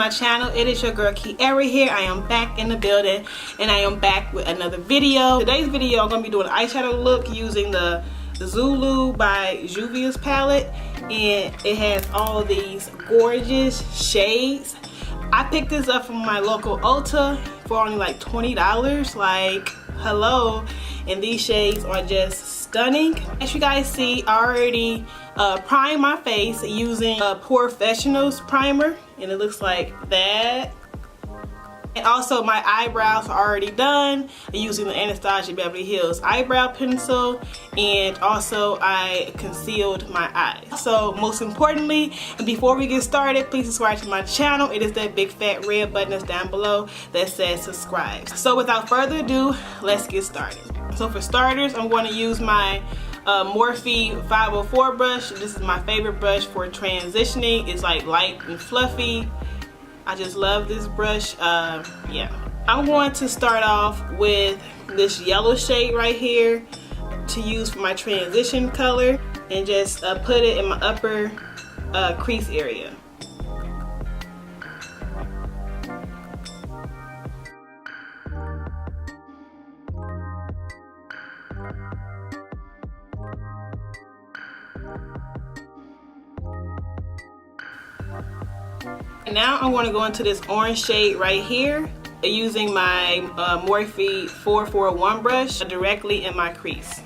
my channel. It is your girl Kiara here. I am back in the building and I am back with another video. Today's video I'm going to be doing an eyeshadow look using the Zulu by Juvia's palette, and it has all these gorgeous shades. I picked this up from my local Ulta for only like $20. Like, hello. And these shades are just stunning. As you guys see, I already primed my face using POREfessional's primer, and it looks like that. And also my eyebrows are already done using the ANASTASIA Beverly Hills eyebrow pencil, and also I concealed my eyes. So most importantly, and before we get started, please subscribe to my channel. It is that big fat red button that's down below that says subscribe. So without further ado, let's get started. So for starters, I'm going to use my Morphe 504 brush. This is my favorite brush for transitioning. It's like light and fluffy. I just love this brush. Yeah, I'm going to start off with this yellow shade right here to use for my transition color, and just put it in my upper crease area. And now I'm going to go into this orange shade right here using my Morphe 441 brush directly in my crease.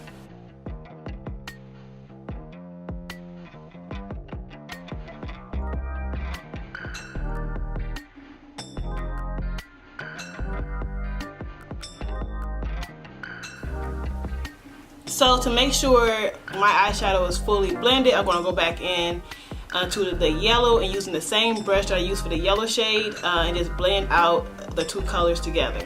So to make sure my eyeshadow is fully blended, I'm going to go back in to the yellow and using the same brush that I used for the yellow shade and just blend out the two colors together.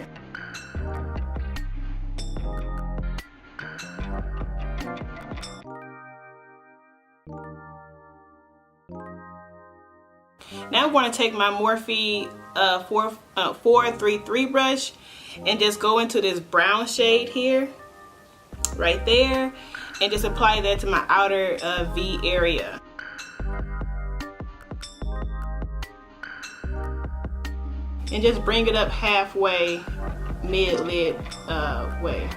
Now I'm going to take my Morphe 433 brush and just go into this brown shade here, right there, and just apply that to my outer V area. And just bring it up halfway, mid-lid way.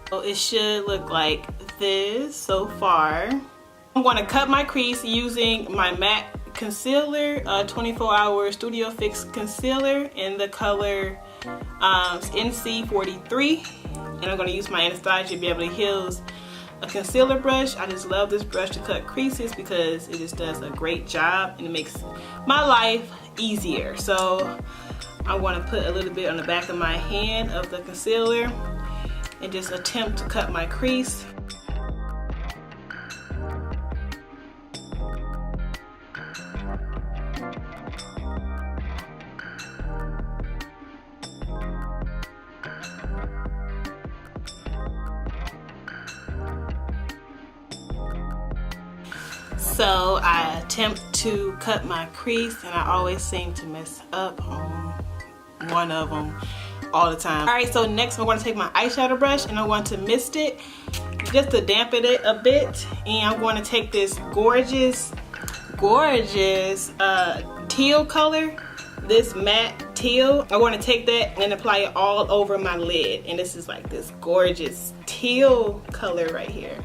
So it should look like this so far. I'm going to cut my crease using my matte concealer, 24-hour Studio Fix concealer in the color NC43, and I'm going to use my Anastasia Beverly Hills concealer brush. I just love this brush to cut creases because it just does a great job and it makes my life easier. So I want to put a little bit on the back of my hand of the concealer and just attempt to cut my crease. So I attempt to cut my crease and I always seem to mess up on one of them all the time. Alright, so next I'm going to take my eyeshadow brush and I'm going to mist it just to dampen it a bit, and I'm going to take this gorgeous teal color, this matte teal. I want to take that and apply it all over my lid, and this is like this gorgeous teal color right here.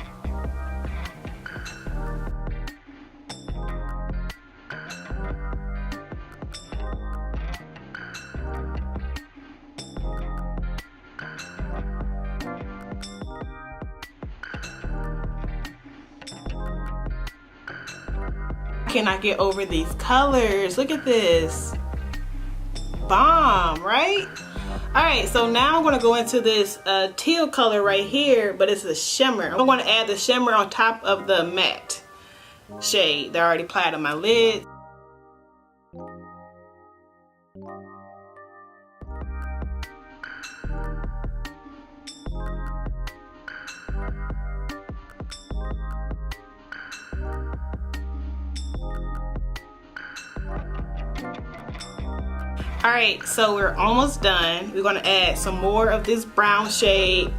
Cannot get over these colors. Look at this. Bomb, right? Alright, so now I'm going to go into this teal color right here, but it's a shimmer. I'm going to add the shimmer on top of the matte shade that I already applied on my lid. Alright, so we're almost done. We're going to add some more of this brown shade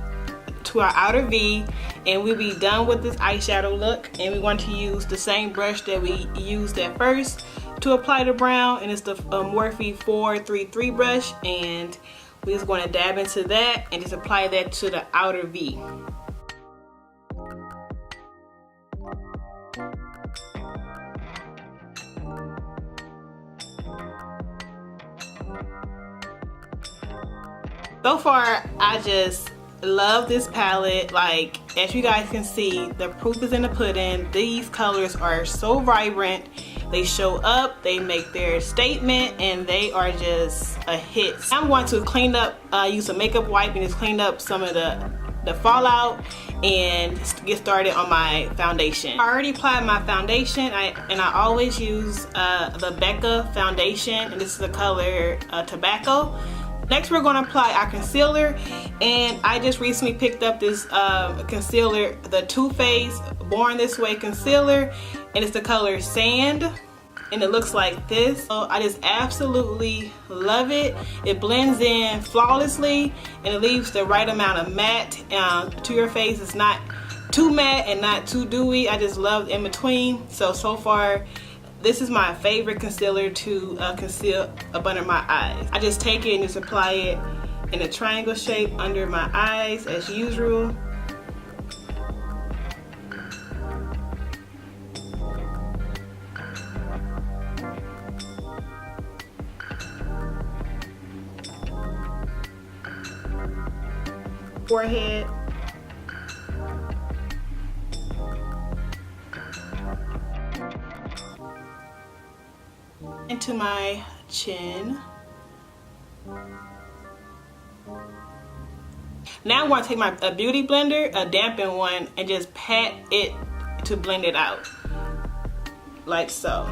to our outer V, and we'll be done with this eyeshadow look. And we want to use the same brush that we used at first to apply the brown, and it's the Morphe 433 brush, and we're just going to dab into that and just apply that to the outer V. So far, I just love this palette. Like, as you guys can see, the proof is in the pudding. These colors are so vibrant. They show up, they make their statement, and they are just a hit. I'm going to clean up, use a makeup wipe and just clean up some of the fallout and get started on my foundation. I already applied my foundation, and I always use the BECCA foundation, and this is the color Tobacco. Next, we're going to apply our concealer, and I just recently picked up this concealer, the Too Faced Born This Way concealer, and it's the color Sand, and it looks like this. So I just absolutely love it. It blends in flawlessly, and it leaves the right amount of matte to your face. It's not too matte and not too dewy. I just love in between. So far, this is my favorite concealer to conceal up under my eyes. I just take it and just apply it in a triangle shape under my eyes as usual. Forehead. Into my chin. Now I'm going to take my beauty blender, a dampened one, and just pat it to blend it out, like so.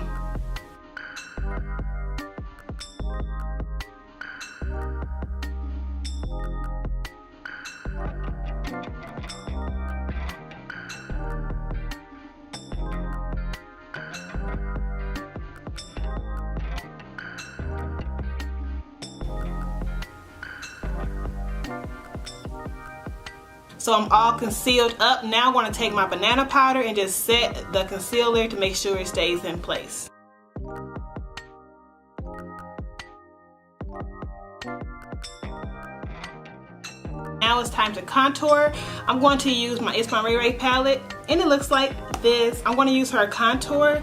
So I'm all concealed up. Now I'm going to take my banana powder and just set the concealer to make sure it stays in place. Now it's time to contour. I'm going to use my ItsMyRayeRaye palette, and it looks like this. I'm going to use her contour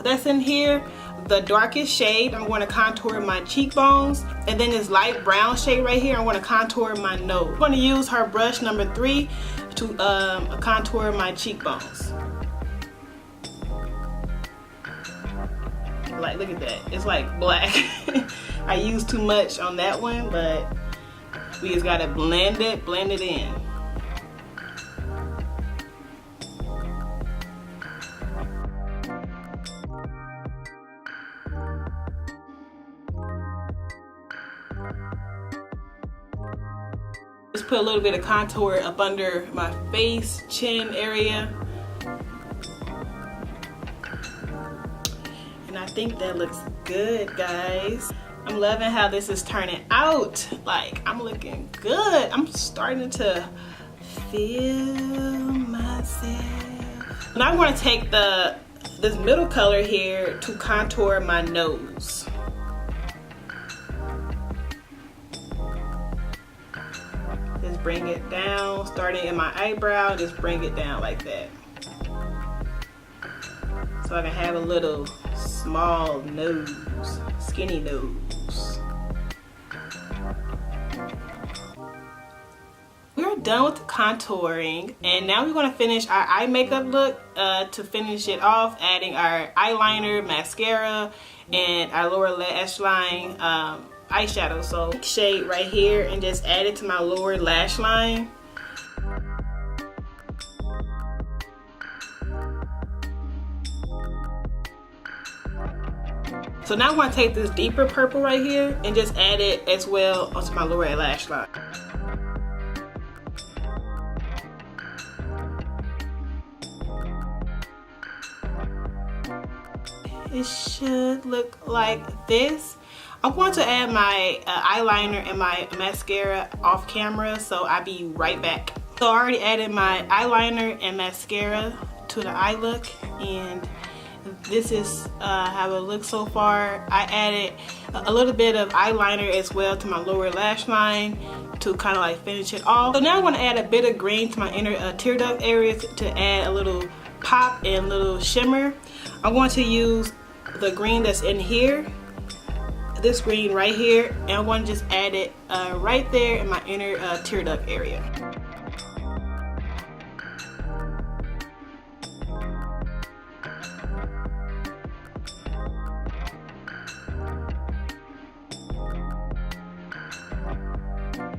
that's in here, the darkest shade. I'm going to contour my cheekbones, and then this light brown shade right here, I'm going to contour my nose. I'm going to use her brush number 3 to contour my cheekbones. Like, look at that. It's like black. I used too much on that one, but we just got to blend it in. Just put a little bit of contour up under my face, chin area. And I think that looks good, guys. I'm loving how this is turning out. Like, I'm looking good. I'm starting to feel myself. Now I'm going to take this middle color here to contour my nose. Just bring it down, starting in my eyebrow, just bring it down like that. So I can have a little small nose, skinny nose. We're done with the contouring, and now we're going to finish our eye makeup look. To finish it off, adding our eyeliner, mascara, and our lower lash line eyeshadow. So shade right here and just add it to my lower lash line. So now I'm going to take this deeper purple right here and just add it as well onto my lower lash line. It should look like this. I'm going to add my eyeliner and my mascara off camera, so I'll be right back. So I already added my eyeliner and mascara to the eye look, and this is how it looks so far. I added a little bit of eyeliner as well to my lower lash line to kind of like finish it off. So now I'm going to add a bit of green to my inner tear duct area to add a little pop and little shimmer. I'm going to use the green that's in here, this green right here, and I'm going to just add it right there in my inner tear duct area.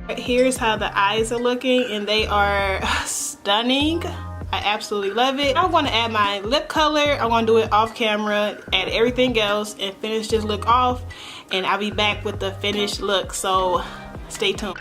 Here's how the eyes are looking, and they are stunning. I absolutely love it. I'm going to add my lip color. I'm going to do it off camera, add everything else, and finish this look off, and I'll be back with the finished look, so stay tuned.